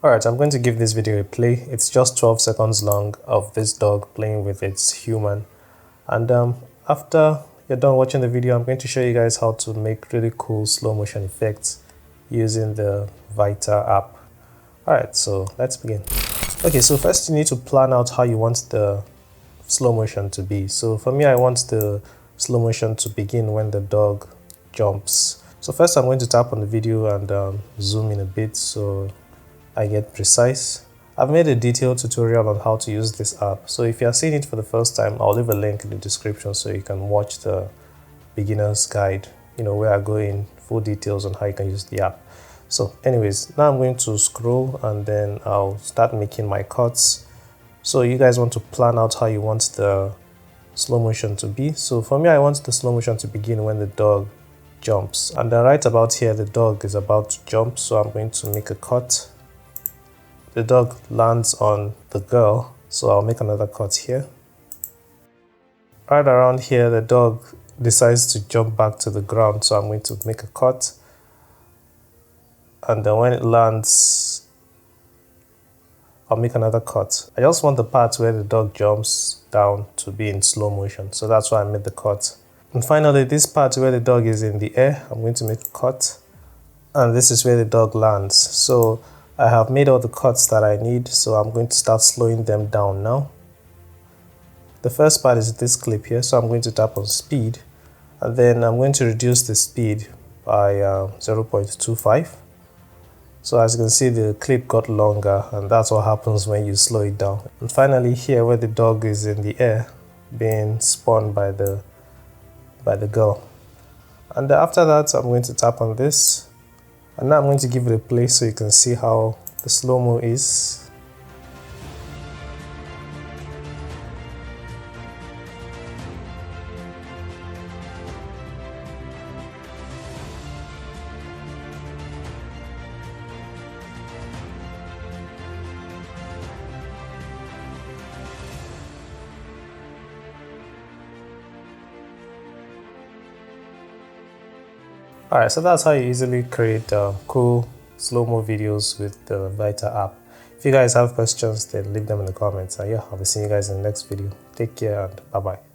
Alright, I'm going to give this video a play. It's just 12 seconds long of this dog playing with its human. And after you're done watching the video, I'm going to show you guys how to make really cool slow motion effects using the VITA app. Alright, so let's begin. Okay, so first you need to plan out how you want the slow motion to be. So for me, I want the slow motion to begin when the dog jumps. So first I'm going to tap on the video and zoom in a bit so I get precise. I've made a detailed tutorial on how to use this app, so if you are seeing it for the first time, I'll leave a link in the description so you can watch the beginner's guide, where I go in full details on how you can use the app. So anyways, now I'm going to scroll and then I'll start making my cuts. So you guys want to plan out how you want the slow motion to be. So for me, I want the slow motion to begin when the dog jumps, and then right about here the dog is about to jump, so I'm going to make a cut. The dog lands on the girl, so I'll make another cut here. Right around here, the dog decides to jump back to the ground, so I'm going to make a cut. And then when it lands, I'll make another cut. I just want the part where the dog jumps down to be in slow motion, so that's why I made the cut. And finally, this part where the dog is in the air, I'm going to make a cut. And this is where the dog lands. So I have made all the cuts that I need, so I'm going to start slowing them down now. The first part is this clip here, so I'm going to tap on speed, and then I'm going to reduce the speed by 0.25. So as you can see, the clip got longer, and that's what happens when you slow it down. And finally here, where the dog is in the air, being spun by the girl. And after that, I'm going to tap on this. And now I'm going to give it a play so you can see how the slow-mo is. Alright, so that's how you easily create cool slow-mo videos with the VITA app. If you guys have questions, then leave them in the comments. And yeah, I'll be seeing you guys in the next video. Take care and bye-bye.